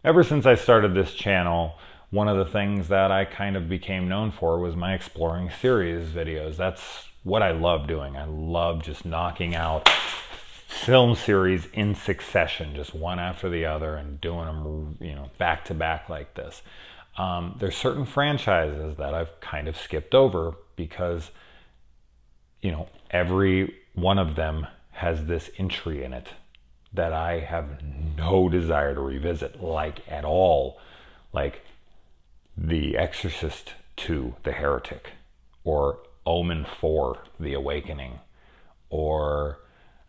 Ever since I started this channel, one of the things that I kind of became known for was my exploring series videos. That's what I love doing. I love just knocking out film series in succession, just one after the other, and doing them, back to back like this. There's certain franchises that I've kind of skipped over because, every one of them has this entry in it that I have no desire to revisit, like at all. Like The Exorcist 2, The Heretic, or Omen 4, The Awakening, or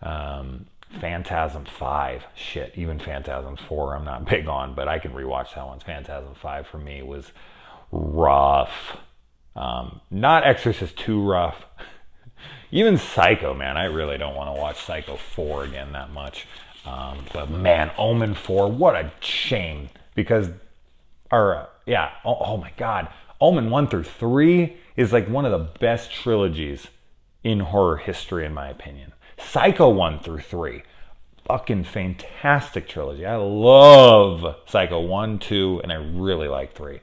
Phantasm 5. Shit, even Phantasm 4 I'm not big on, but I can rewatch that one. Phantasm 5 for me was rough. Not Exorcist 2 rough. Even Psycho, man, I really don't want to watch Psycho 4 again that much. But man, Omen 4, what a shame. Because, oh my God. Omen 1 through 3 is like one of the best trilogies in horror history, in my opinion. Psycho 1 through 3, fucking fantastic trilogy. I love Psycho 1, 2, and I really like 3.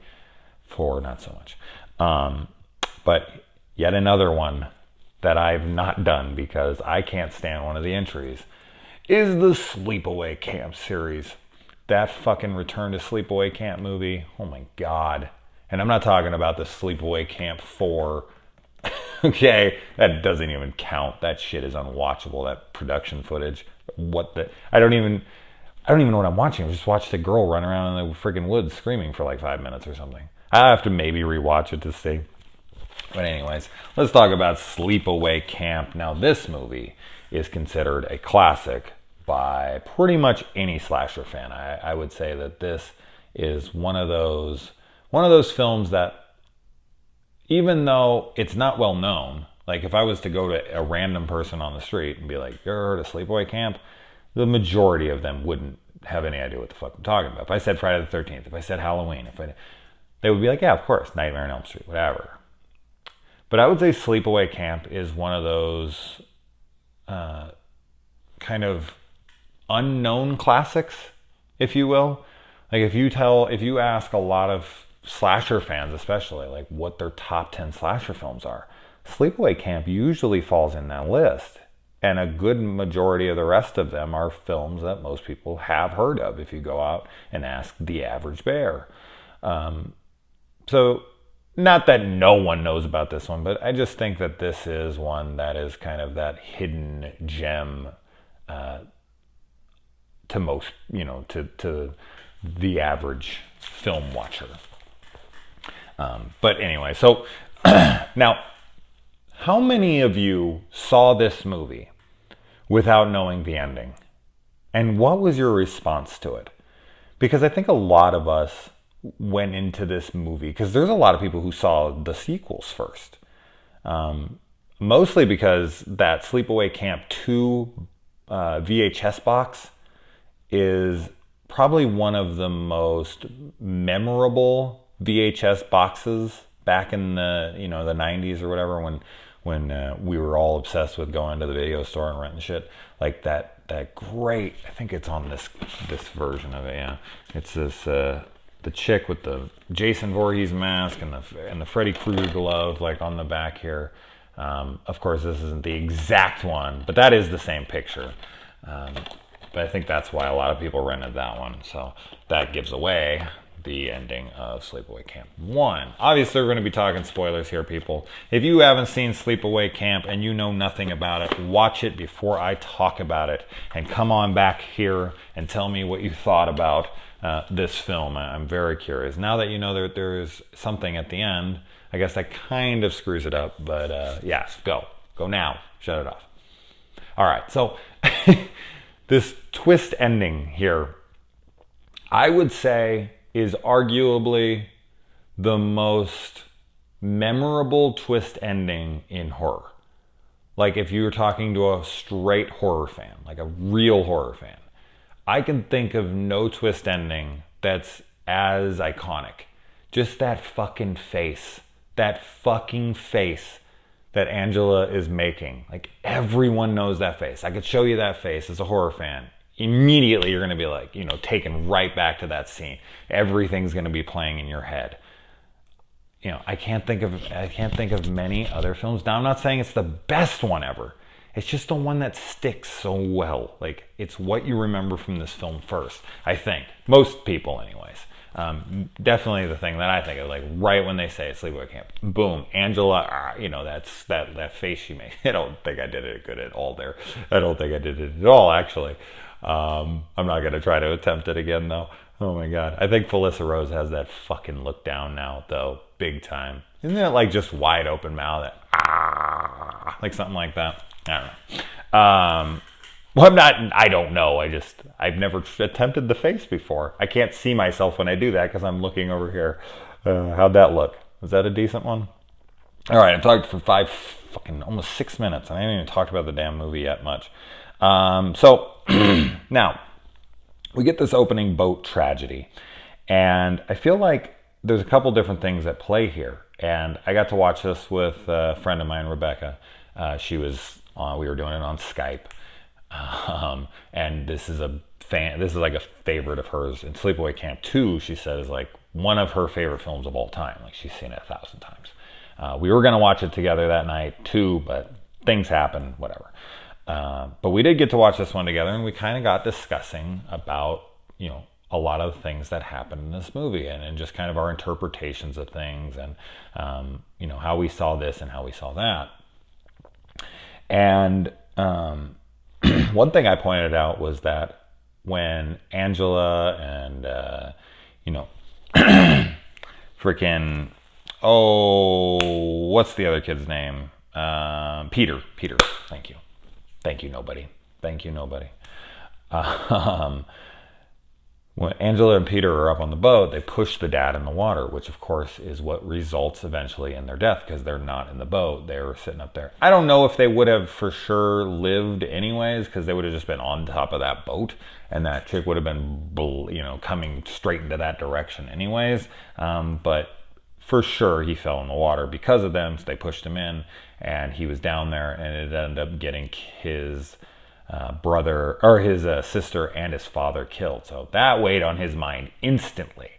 4, not so much. But yet another one that I've not done because I can't stand one of the entries is the Sleepaway Camp series. That fucking Return to Sleepaway Camp movie. Oh my God. And I'm not talking about the Sleepaway Camp 4. Okay, that doesn't even count. That shit is unwatchable. That production footage. I don't even know what I'm watching. I just watched a girl run around in the freaking woods screaming for like 5 minutes or something. I have to maybe rewatch it to see. But anyways, let's talk about Sleepaway Camp. Now, this movie is considered a classic by pretty much any slasher fan. I would say that this is one of those films that, even though it's not well known, like if I was to go to a random person on the street and be like, "You ever heard of Sleepaway Camp?" the majority of them wouldn't have any idea what the fuck I'm talking about. If I said Friday the 13th, if I said Halloween, they would be like, "Yeah, of course, Nightmare on Elm Street, whatever." But I would say Sleepaway Camp is one of those kind of unknown classics, if you will. Like if you ask a lot of slasher fans, especially, like what their top 10 slasher films are, Sleepaway Camp usually falls in that list. And a good majority of the rest of them are films that most people have heard of if you go out and ask the average bear. So, not that no one knows about this one, but I just think that this is one that is kind of that hidden gem to most, to the average film watcher. But anyway, so now, how many of you saw this movie without knowing the ending? And what was your response to it? Because I think a lot of us went into this movie, because there's a lot of people who saw the sequels first. Mostly because that Sleepaway Camp 2 VHS box is probably one of the most memorable VHS boxes back in the the 90s or whatever, when we were all obsessed with going to the video store and renting shit. Like that great, I think it's on this version of it. Yeah, it's this the chick with the Jason Voorhees mask and the Freddy Krueger glove, like on the back here. Of course, this isn't the exact one, but that is the same picture. But I think that's why a lot of people rented that one. So that gives away the ending of Sleepaway Camp 1. Obviously, we're going to be talking spoilers here, people. If you haven't seen Sleepaway Camp and you know nothing about it, watch it before I talk about it. And come on back here and tell me what you thought about this film. I'm very curious. Now that you know that there's something at the end, I guess that kind of screws it up. But yes, go now. Shut it off. All right, so this twist ending here, I would say, is arguably the most memorable twist ending in horror. Like if you were talking to a straight horror fan, like a real horror fan, I can think of no twist ending that's as iconic. Just that fucking face. That fucking face that Angela is making. Like everyone knows that face. I could show you that face as a horror fan. immediately you're going to be like, taken right back to that scene. Everything's going to be playing in your head. I can't think of many other films. Now, I'm not saying it's the best one ever. It's just the one that sticks so well. Like, it's what you remember from this film first, I think. Most people, anyways. Definitely the thing that I think of, like, right when they say Sleepaway Camp, boom, Angela, that's that face she made. I don't think I did it good at all there. I don't think I did it at all, actually. I'm not going to try to attempt it again, though. Oh my God. I think Felissa Rose has that fucking look down now, though, big time. Isn't it like just wide open mouth? Like something like that? I don't know. Well, I don't know. I've never attempted the face before. I can't see myself when I do that because I'm looking over here. How'd that look? Was that a decent one? All right, I've talked for almost 6 minutes, and I haven't even talked about the damn movie yet much. So now we get this opening boat tragedy, and I feel like there's a couple different things at play here. And I got to watch this with a friend of mine, Rebecca. We were doing it on Skype. And this is like a favorite of hers. In Sleepaway Camp 2, she said, is like one of her favorite films of all time. Like, she's seen it 1,000 times. We were going to watch it together that night too, but things happened, whatever. But we did get to watch this one together, and we kind of got discussing about, a lot of things that happened in this movie, and just kind of our interpretations of things, and, how we saw this and how we saw that. And one thing I pointed out was that when Angela and, freaking, what's the other kid's name? Peter. Thank you, nobody. When Angela and Peter are up on the boat, they push the dad in the water, which of course is what results eventually in their death, because they're not in the boat. They were sitting up there. I don't know if they would have for sure lived anyways, because they would have just been on top of that boat, and that chick would have been, coming straight into that direction anyways. But for sure he fell in the water because of them, so they pushed him in, and he was down there, and it ended up getting his brother, or his sister, and his father killed. So that weighed on his mind instantly.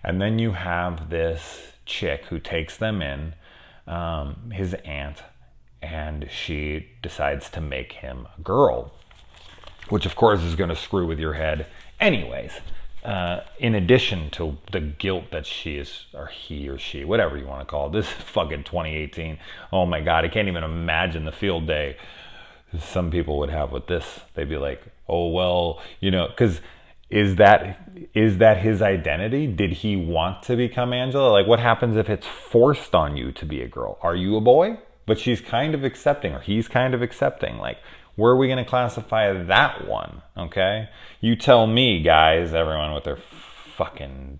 And then you have this chick who takes them in, his aunt, and she decides to make him a girl, which of course is going to screw with your head anyways. In addition to the guilt that she is, or he or she, whatever you want to call it. This is fucking 2018. Oh my God, I can't even imagine the field day some people would have with this. They'd be like, oh, well, because is that his identity? Did he want to become Angela? Like, what happens if it's forced on you to be a girl? Are you a boy? But she's kind of accepting, or he's kind of accepting. Like, where are we going to classify that one? Okay? You tell me, guys, everyone with their fucking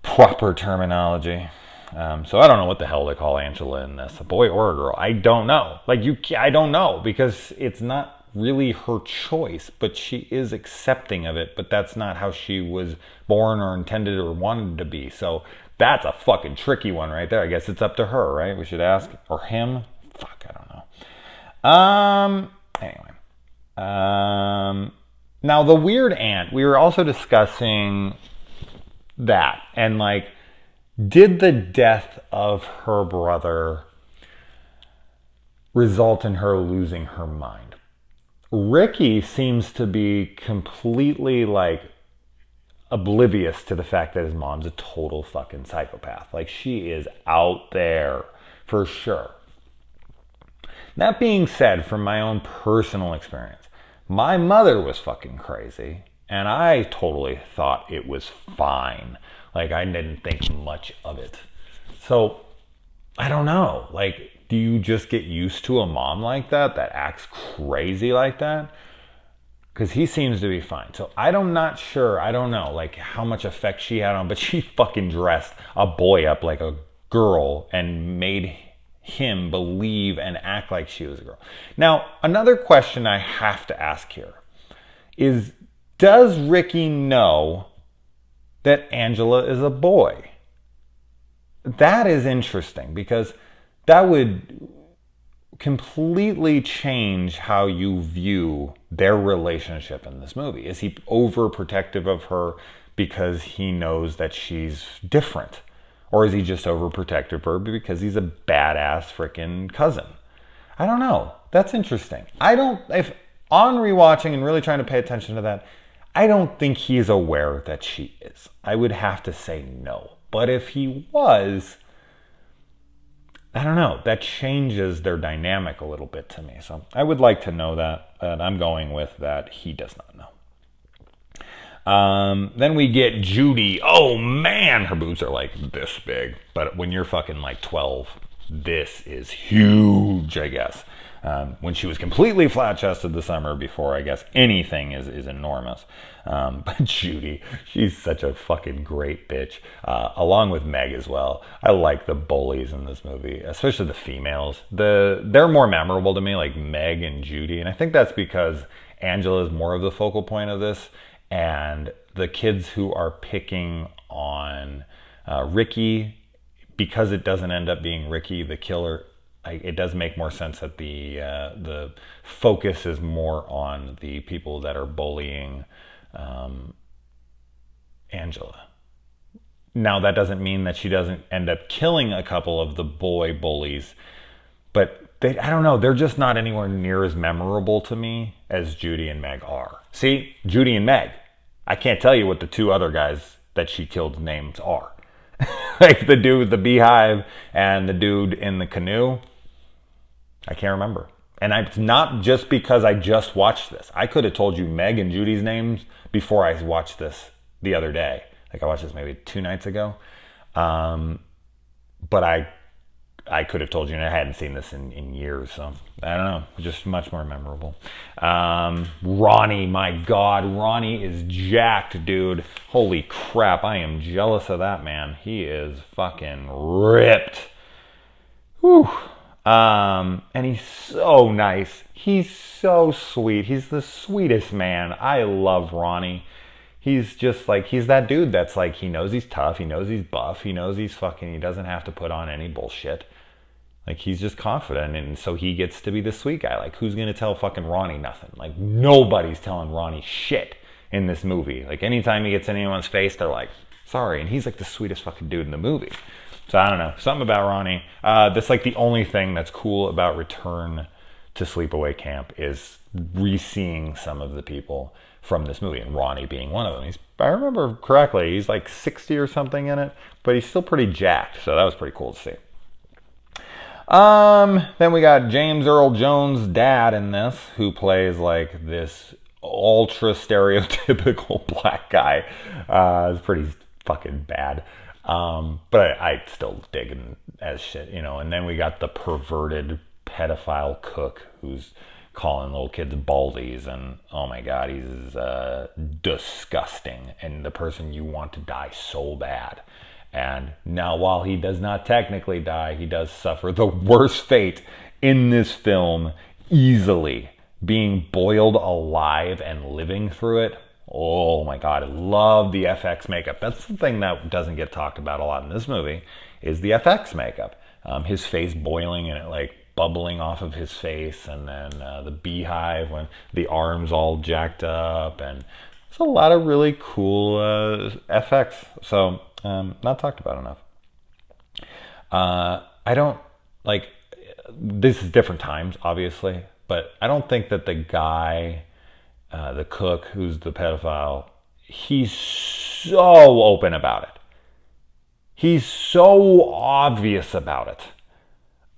proper terminology. So I don't know what the hell to call Angela in this, a boy or a girl. I don't know. I don't know, because it's not really her choice, but she is accepting of it, but that's not how she was born or intended or wanted to be. So that's a fucking tricky one right there. I guess it's up to her, right? We should ask, or him. Fuck, I don't know. Anyway. Now the weird aunt, we were also discussing that, and like, did the death of her brother result in her losing her mind? Ricky seems to be completely like oblivious to the fact that his mom's a total fucking psychopath. Like, she is out there for sure. That being said, from my own personal experience, my mother was fucking crazy, and I totally thought it was fine. Like, I didn't think much of it. So, I don't know. Like, do you just get used to a mom like that acts crazy like that? Because he seems to be fine. So, I'm not sure. I don't know, like, how much effect she had on, but she fucking dressed a boy up like a girl and made him believe and act like she was a girl. Now, another question I have to ask here is, does Ricky know that Angela is a boy? That is interesting, because that would completely change how you view their relationship in this movie. Is he overprotective of her because he knows that she's different? Or is he just overprotective of her because he's a badass freaking cousin? I don't know. That's interesting. If on rewatching and really trying to pay attention to that, I don't think he's aware that she is. I would have to say no. But if he was, I don't know. That changes their dynamic a little bit to me. So I would like to know that. And I'm going with that he does not know. Then we get Judy. Oh man, her boobs are like this big. But when you're fucking like 12, this is huge, I guess. When she was completely flat-chested the summer before, I guess anything is enormous. But Judy, she's such a fucking great bitch. Along with Meg as well. I like the bullies in this movie, especially the females. They're more memorable to me, like Meg and Judy. And I think that's because Angela is more of the focal point of this. And the kids who are picking on Ricky, because it doesn't end up being Ricky the killer, it does make more sense that the focus is more on the people that are bullying Angela. Now, that doesn't mean that she doesn't end up killing a couple of the boy bullies, but I don't know, they're just not anywhere near as memorable to me as Judy and Meg are. See, Judy and Meg. I can't tell you what the two other guys that she killed's names are. Like the dude with the beehive and the dude in the canoe. I can't remember. And it's not just because I just watched this. I could have told you Meg and Judy's names before I watched this the other day. Like I watched this maybe 2 nights ago. But I could have told you, and I hadn't seen this in years, so I don't know, just much more memorable. Ronnie, my God, Ronnie is jacked, dude. Holy crap, I am jealous of that man. He is fucking ripped. Whew. And he's so nice. He's so sweet. He's the sweetest man. I love Ronnie. He's just like, he's that dude that's like, he knows he's tough, he knows he's buff, he knows he's fucking, he doesn't have to put on any bullshit. Like, he's just confident, and so he gets to be the sweet guy. Like, who's gonna tell fucking Ronnie nothing? Like, nobody's telling Ronnie shit in this movie. Like, anytime he gets in anyone's face, they're like, sorry, and he's like the sweetest fucking dude in the movie. So, I don't know, something about Ronnie. That's like the only thing that's cool about Return to Sleepaway Camp is re-seeing some of the people from this movie, and Ronnie being one of them. If I remember correctly, he's like 60 or something in it, but he's still pretty jacked, so that was pretty cool to see. Then we got James Earl Jones' dad in this, who plays like this ultra stereotypical black guy. It's pretty fucking bad. But I still dig him as shit, you know. And then we got the perverted pedophile cook who's calling little kids baldies, and oh my God, he's disgusting and the person you want to die so bad. And now, while he does not technically die, he does suffer the worst fate in this film easily, being boiled alive and living through it. Oh my God, I love the FX makeup. That's the thing that doesn't get talked about a lot in this movie, is the FX makeup. His face boiling and it like bubbling off of his face, and then the beehive when the arms all jacked up, and it's a lot of really cool FX. So not talked about enough. I don't like, this is different times obviously, but I don't think that the guy, the cook who's the pedophile, he's so open about it. He's so obvious about it.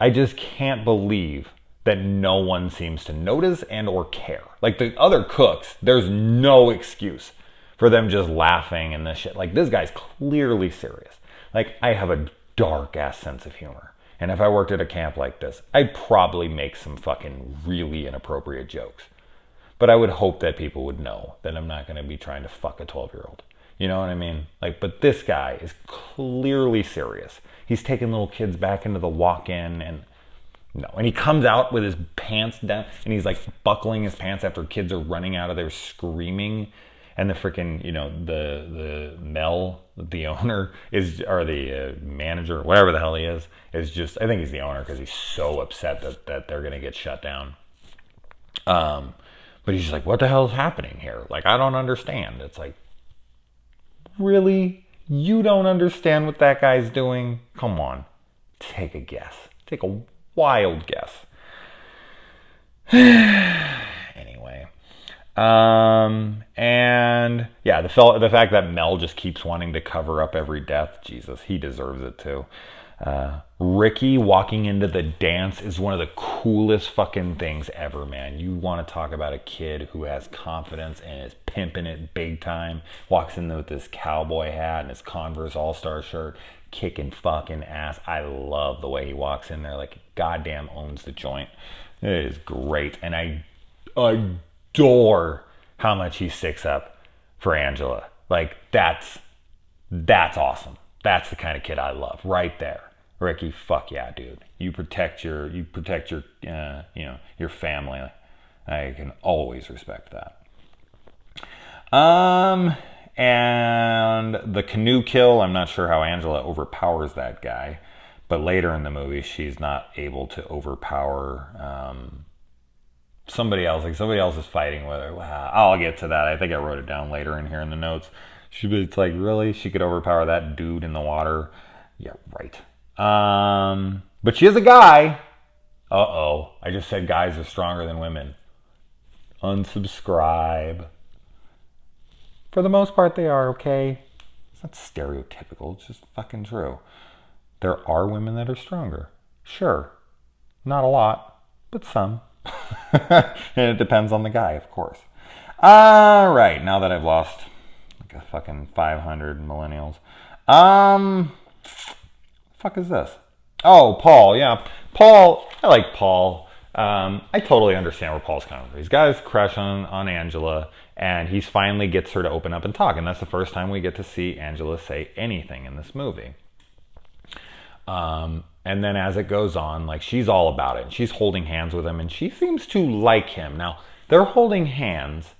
I just can't believe that no one seems to notice and or care. Like the other cooks, there's no excuse for them just laughing and this shit. Like, this guy's clearly serious. Like, I have a dark ass sense of humor. And if I worked at a camp like this, I'd probably make some fucking really inappropriate jokes. But I would hope that people would know that I'm not going to be trying to fuck a 12-year-old. You know what I mean? Like, but this guy is clearly serious. He's taking little kids back into the walk-in, and no. And he comes out with his pants down, and he's like buckling his pants after kids are running out of there screaming. and the freaking, the Mel, the owner is, or the manager, whatever the hell he is just, I think he's the owner because he's so upset that they're gonna get shut down. But he's just like, what the hell is happening here? Like, I don't understand. It's like, really? You don't understand what that guy's doing? Come on, take a guess. Take a wild guess. Anyway. And yeah, the fact that Mel just keeps wanting to cover up every death, Jesus, he deserves it too. Ricky walking into the dance is one of the coolest fucking things ever, man. You want to talk about a kid who has confidence and is pimping it big time. Walks in with this cowboy hat and his Converse All-Star shirt, kicking fucking ass. I love the way he walks in there like goddamn owns the joint. It is great. And I adore how much he sticks up for Angela. Like, that's awesome. That's the kind of kid I love right there. Ricky, fuck yeah, dude. You protect your your family. I can always respect that. And the canoe kill, I'm not sure how Angela overpowers that guy, but later in the movie, she's not able to overpower somebody else. Like, somebody else is fighting with her. Wow. I'll get to that. I think I wrote it down later in here in the notes. It's like, really? She could overpower that dude in the water? Yeah, right. But she is a guy. Uh-oh. I just said guys are stronger than women. Unsubscribe. For the most part, they are, okay? It's not stereotypical. It's just fucking true. There are women that are stronger. Sure. Not a lot, but some. And it depends on the guy, of course. All right. Now that I've lost like a fucking 500 millennials. Fuck is this? Oh, Paul. Yeah. Paul. I like Paul. I totally understand where Paul's coming from. He's got his crush on Angela, and he finally gets her to open up and talk. And that's the first time we get to see Angela say anything in this movie. And then as it goes on, like, she's all about it. And she's holding hands with him, and she seems to like him. Now, they're holding hands.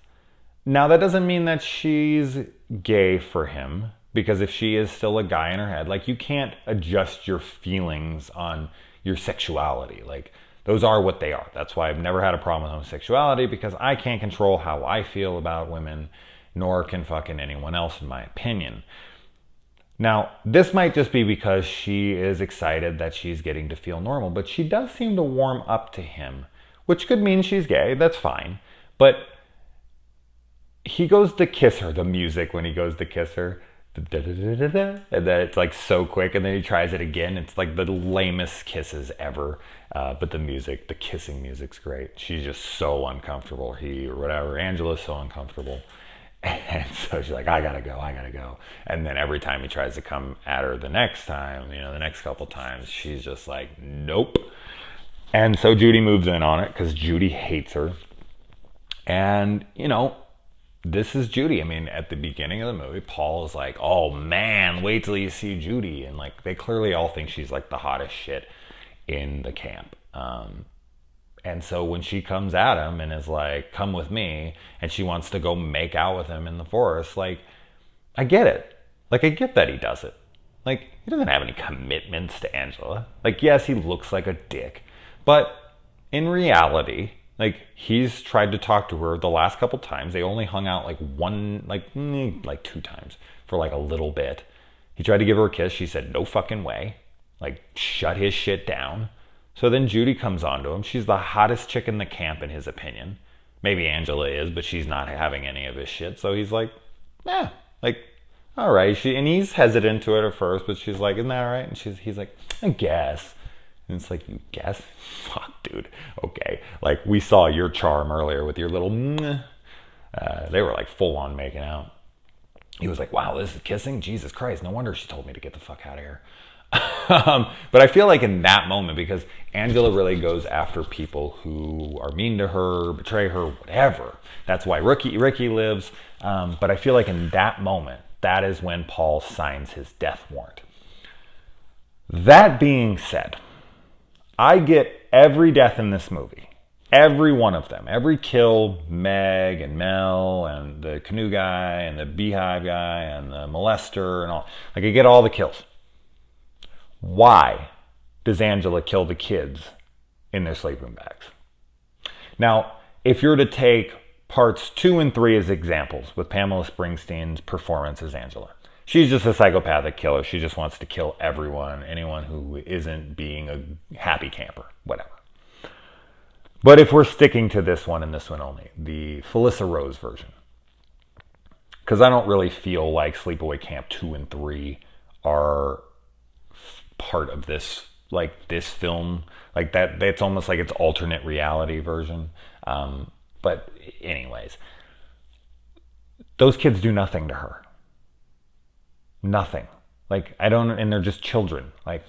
Now, that doesn't mean that she's gay for him, because if she is still a guy in her head, like, you can't adjust your feelings on your sexuality. Like, those are what they are. That's why I've never had a problem with homosexuality, because I can't control how I feel about women, nor can fucking anyone else, in my opinion. Now, this might just be because she is excited that she's getting to feel normal, but she does seem to warm up to him, which could mean she's gay. That's fine. But he goes to kiss her, the music when he goes to kiss her, and then it's like so quick, and then he tries it again. It's like the lamest kisses ever. But the kissing music's great. She's just so uncomfortable. Angela's so uncomfortable. And so she's like, I gotta go. And then every time he tries to come at her the next time, the next couple times, she's just like, nope. And so Judy moves in on it because Judy hates her. And, this is Judy. I mean, at the beginning of the movie, Paul is like, oh man, wait till you see Judy. And like, they clearly all think she's like the hottest shit in the camp. And so when she comes at him and is like, come with me, and she wants to go make out with him in the forest, like, I get it. Like, I get that he does it. Like, he doesn't have any commitments to Angela. Like, yes, he looks like a dick. But in reality, like, he's tried to talk to her the last couple times. They only hung out like 2 times for like a little bit. He tried to give her a kiss. She said, no fucking way. Like, shut his shit down. So then Judy comes on to him. She's the hottest chick in the camp, in his opinion. Maybe Angela is, but she's not having any of his shit. So he's like, all right. And he's hesitant to it at first, but she's like, isn't that all right? And he's like, I guess. And it's like, you guess? Fuck, dude. Okay. Like, we saw your charm earlier with your little they were like full on making out. He was like, wow, this is kissing? Jesus Christ. No wonder she told me to get the fuck out of here. But I feel like in that moment, because Angela really goes after people who are mean to her, betray her, whatever. That's why Ricky lives. But I feel like in that moment, that is when Paul signs his death warrant. That being said, I get every death in this movie. Every one of them. Every kill, Meg and Mel and the canoe guy and the beehive guy and the molester and all. Like, I get all the kills. Why does Angela kill the kids in their sleeping bags? Now, if you're to take parts 2 and 3 as examples with Pamela Springsteen's performance as Angela, she's just a psychopathic killer. She just wants to kill everyone, anyone who isn't being a happy camper, whatever. But if we're sticking to this one and this one only, the Felissa Rose version, because I don't really feel like Sleepaway Camp 2 and 3 are part of this, like this film, like that. It's almost like it's alternate reality version. But anyways, those kids do nothing to her. Nothing. Like, I don't, and they're just children. Like,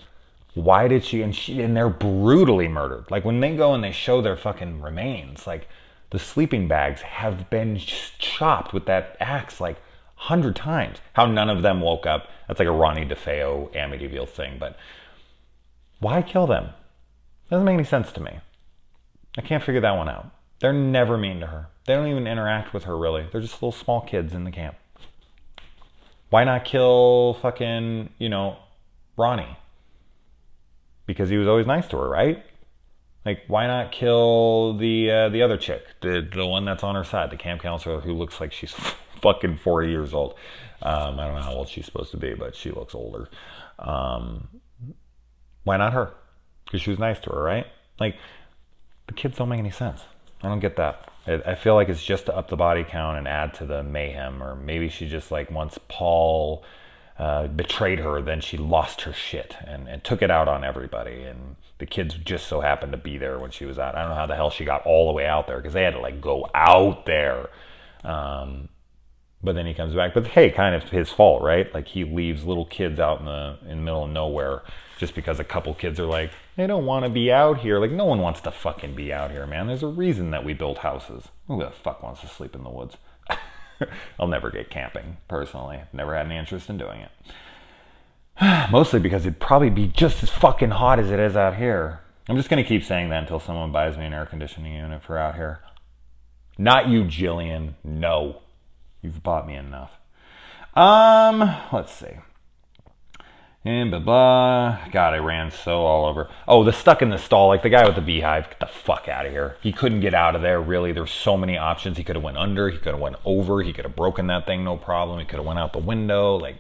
why did and they're brutally murdered. Like, when they go and they show their fucking remains, like, the sleeping bags have been chopped with that axe like 100 times. How none of them woke up. That's like a Ronnie DeFeo Amityville thing, but why kill them? Doesn't make any sense to me. I can't figure that one out. They're never mean to her. They don't even interact with her, really. They're just little small kids in the camp. Why not kill fucking, Ronnie? Because he was always nice to her, right? Like, why not kill the other chick, the one that's on her side, the camp counselor who looks like she's fucking 40 years old. I don't know how old she's supposed to be, but she looks older. Why not her? Because she was nice to her, right? Like, the kids don't make any sense. I don't get that. I feel like it's just to up the body count and add to the mayhem, or maybe she just, like, once Paul betrayed her, then she lost her shit and took it out on everybody, and the kids just so happened to be there when she was out. I don't know how the hell she got all the way out there, because they had to, like, go out there. But then he comes back. But hey, kind of his fault, right? Like, he leaves little kids out in the middle of nowhere just because a couple kids are like, they don't want to be out here. Like, no one wants to fucking be out here, man. There's a reason that we build houses. Who the fuck wants to sleep in the woods? I'll never get camping, personally. Never had any interest in doing it. Mostly because it'd probably be just as fucking hot as it is out here. I'm just going to keep saying that until someone buys me an air conditioning unit for out here. Not you, Jillian. No. You've bought me enough. Let's see. And blah blah. God, I ran so all over. Oh, the stuck in the stall, like the guy with the beehive. Get the fuck out of here. He couldn't get out of there, really. There's so many options. He could have went under. He could have went over. He could have broken that thing, no problem. He could have went out the window. Like,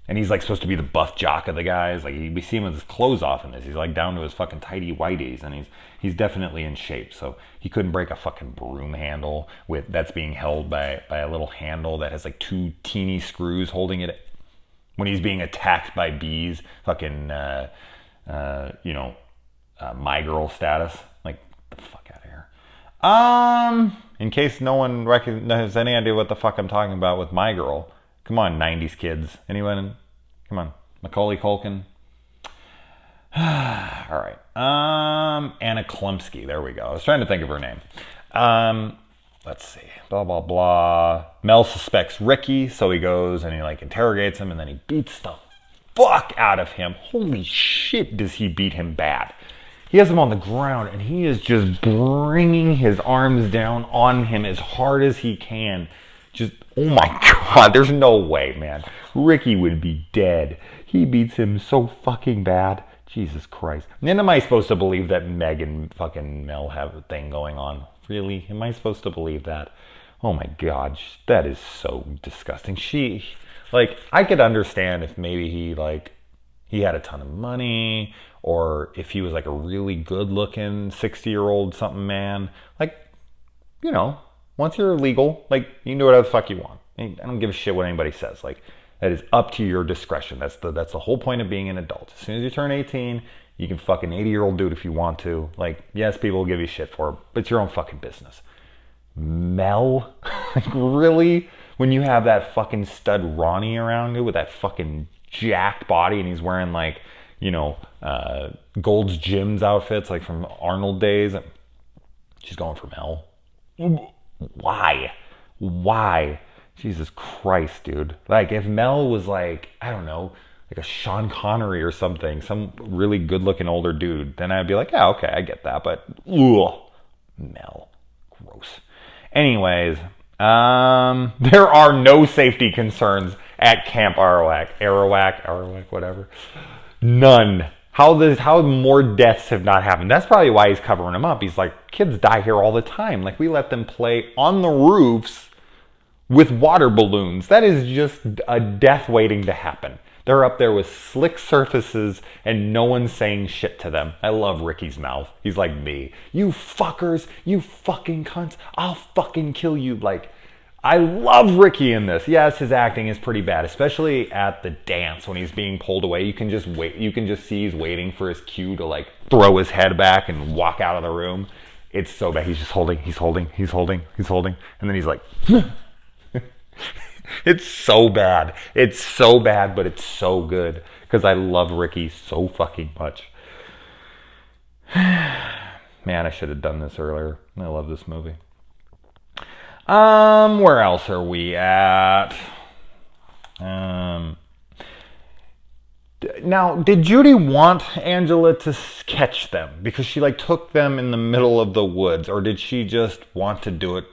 and he's like supposed to be the buff jock of the guys. Like, we see him with his clothes off in this. He's like down to his fucking tighty whities, and he's definitely in shape. So he couldn't break a fucking broom handle that's being held by a little handle that has like 2 teeny screws holding it. When he's being attacked by bees, fucking, my girl status. Like, the fuck out of here. In case no one has any idea what the fuck I'm talking about with My Girl. Come on, 90s kids. Anyone? Come on. Macaulay Culkin. All right. Anna Klumsky. There we go. I was trying to think of her name. Let's see. Blah, blah, blah. Mel suspects Ricky, so he goes and he, like, interrogates him, and then he beats the fuck out of him. Holy shit, does he beat him bad. He has him on the ground, and he is just bringing his arms down on him as hard as he can. Just, oh my God, there's no way, man. Ricky would be dead. He beats him so fucking bad. Jesus Christ. And then am I supposed to believe that Meg and fucking Mel have a thing going on? Really? Am I supposed to believe that? Oh my God, that is so disgusting. I could understand if maybe he had a ton of money, or if he was like a really good looking 60-year-old something man. Like, once you're legal, like, you can do whatever the fuck you want. I don't give a shit what anybody says. Like, that is up to your discretion. That's the whole point of being an adult. As soon as you turn 18, you can fuck an 80-year-old dude if you want to. Like, yes, people will give you shit for it, but it's your own fucking business. Mel? Like, really? When you have that fucking stud Ronnie around you with that fucking jacked body, and he's wearing, like, Gold's Gym's outfits, like from Arnold days. She's going for Mel. Why? Jesus Christ, dude. Like, if Mel was like, I don't know, like a Sean Connery or something, some really good looking older dude, then I'd be like, yeah, okay, I get that. But ugh, Mel, gross. Anyways, there are no safety concerns at Camp Arawak, whatever. None. How more deaths have not happened? That's probably why he's covering them up. He's like, kids die here all the time. Like, we let them play on the roofs with water balloons. That is just a death waiting to happen. They're up there with slick surfaces and no one's saying shit to them. I love Ricky's mouth. He's like me. You fuckers, you fucking cunts, I'll fucking kill you. Like, I love Ricky in this. Yes, his acting is pretty bad, especially at the dance when he's being pulled away. You can just wait. You can just see he's waiting for his cue to like throw his head back and walk out of the room. It's so bad. He's just holding, and then he's like, it's so bad. It's so bad, but it's so good because I love Ricky so fucking much. Man, I should have done this earlier. I love this movie. Where else are we at? Now, did Judy want Angela to catch them because she like took them in the middle of the woods, or did she just want to do it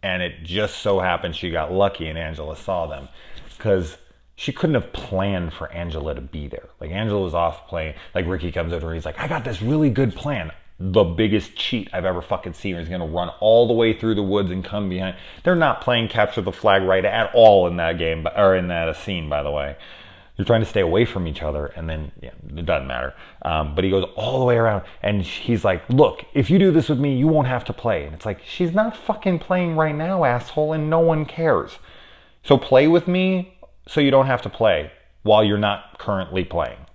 and it just so happened she got lucky and Angela saw them? Because she couldn't have planned for Angela to be there. Like, Angela was off playing. Like, Ricky comes over and he's like, I got this really good plan. The biggest cheat I've ever fucking seen. He's going to run all the way through the woods and come behind. They're not playing capture the flag right at all in that game, or in that scene, by the way. You're trying to stay away from each other, and then, yeah, it doesn't matter. But he goes all the way around, and he's like, look, if you do this with me, you won't have to play. And it's like, she's not fucking playing right now, asshole, and no one cares. So play with me so you don't have to play while you're not currently playing.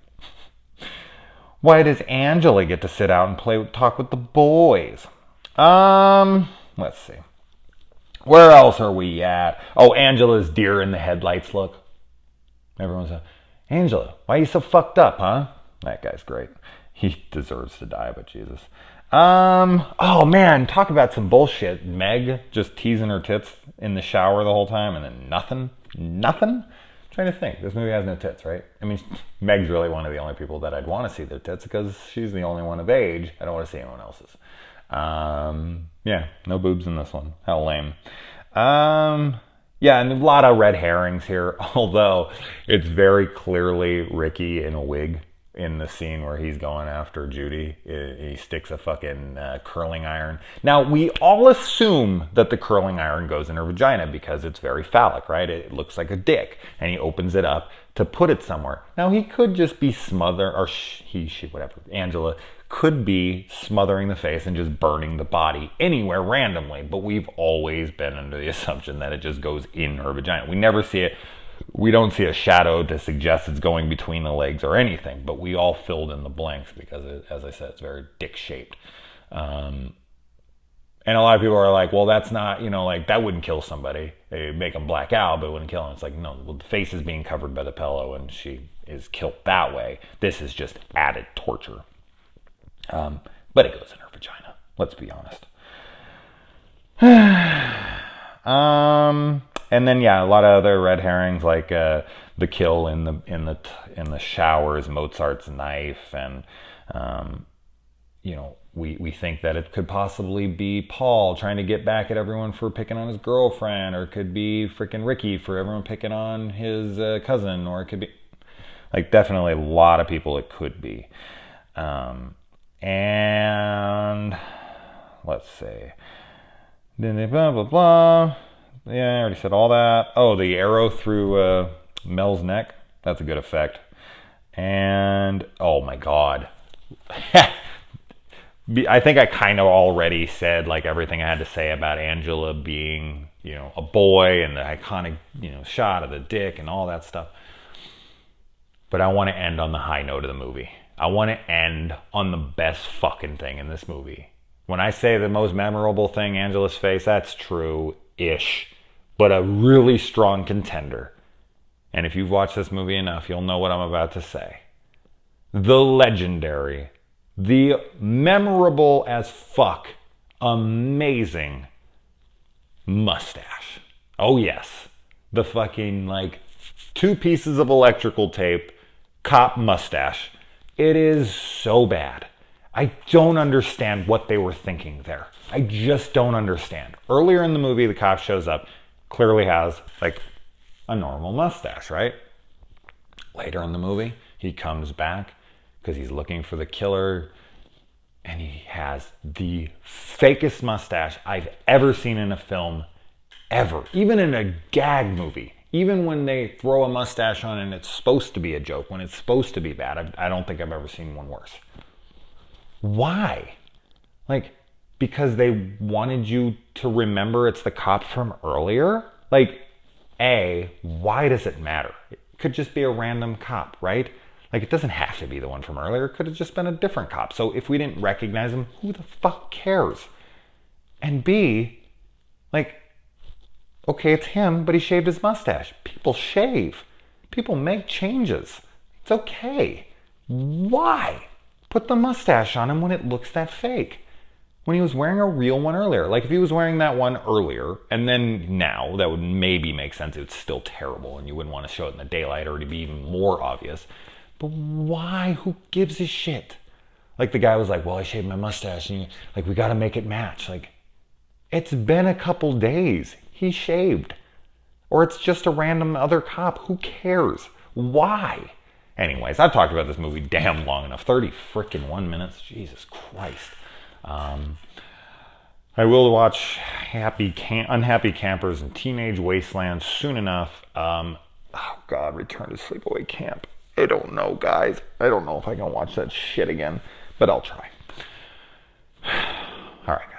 Why does Angela get to sit out and talk with the boys? Let's see. Where else are we at? Oh, Angela's deer in the headlights look. Everyone's like, Angela, why are you so fucked up, huh? That guy's great. He deserves to die, but Jesus. Oh man, talk about some bullshit. Meg just teasing her tits in the shower the whole time and then nothing? Trying to think. This movie has no tits, right? I mean, Meg's really one of the only people that I'd want to see their tits because she's the only one of age. I don't want to see anyone else's. Yeah, no boobs in this one. How lame. Yeah, and a lot of red herrings here, although it's very clearly Ricky in a wig in the scene where he's going after Judy. He sticks a fucking curling iron. Now, we all assume that the curling iron goes in her vagina because it's very phallic, right? It looks like a dick, and he opens it up to put it somewhere. Now, he could just be or she, whatever, Angela, could be smothering the face and just burning the body anywhere randomly, but we've always been under the assumption that it just goes in her vagina. We never see it. We don't see a shadow to suggest it's going between the legs or anything, but we all filled in the blanks because, as I said, it's very dick-shaped. And a lot of people are like, well, that's not, like, that wouldn't kill somebody. It'd make them black out, but it wouldn't kill them. It's like, no, well, the face is being covered by the pillow and she is killed that way. This is just added torture. But it goes in her vagina. Let's be honest. And then, yeah, a lot of other red herrings, like the kill in the showers, Mozart's knife, and we think that it could possibly be Paul trying to get back at everyone for picking on his girlfriend, or it could be freaking Ricky for everyone picking on his cousin, or it could be like definitely a lot of people it could be. And let's see. Blah, blah, blah. Yeah, I already said all that. Oh, the arrow through Mel's neck. That's a good effect. And, oh my God. I think I kind of already said like everything I had to say about Angela being, a boy and the iconic, shot of the dick and all that stuff. But I want to end on the high note of the movie. I want to end on the best fucking thing in this movie. When I say the most memorable thing, Angela's face, that's true-ish, but a really strong contender. And if you've watched this movie enough, you'll know what I'm about to say. The legendary, the memorable as fuck, amazing mustache. Oh yes. The fucking, 2 pieces of electrical tape cop mustache. It is so bad. I don't understand what they were thinking there. I just don't understand. Earlier in the movie, the cop shows up, clearly has like a normal mustache, right? Later in the movie, he comes back because he's looking for the killer, and he has the fakest mustache I've ever seen in a film, ever. Even in a gag movie. Even when they throw a mustache on and it's supposed to be a joke, when it's supposed to be bad, I don't think I've ever seen one worse. Why? Like, because they wanted you to remember it's the cop from earlier? Like, why does it matter? It could just be a random cop, right? Like, it doesn't have to be the one from earlier. It could have just been a different cop. So if we didn't recognize him, who the fuck cares? And B, like, okay, it's him, but he shaved his mustache. People shave. People make changes. It's okay. Why put the mustache on him when it looks that fake? When he was wearing a real one earlier. Like, if he was wearing that one earlier, and then now, that would maybe make sense. It's still terrible, and you wouldn't want to show it in the daylight, or it'd be even more obvious. But why? Who gives a shit? Like, the guy was like, well, I shaved my mustache, and like, we got to make it match. Like, it's been a couple days. He shaved. Or it's just a random other cop. Who cares? Why? Anyways, I've talked about this movie damn long enough. 30 freaking 1 minutes. Jesus Christ. I will watch Unhappy Campers and Teenage Wasteland soon enough. Oh God, Return to Sleepaway Camp. I don't know, guys. I don't know if I can watch that shit again, but I'll try. All right.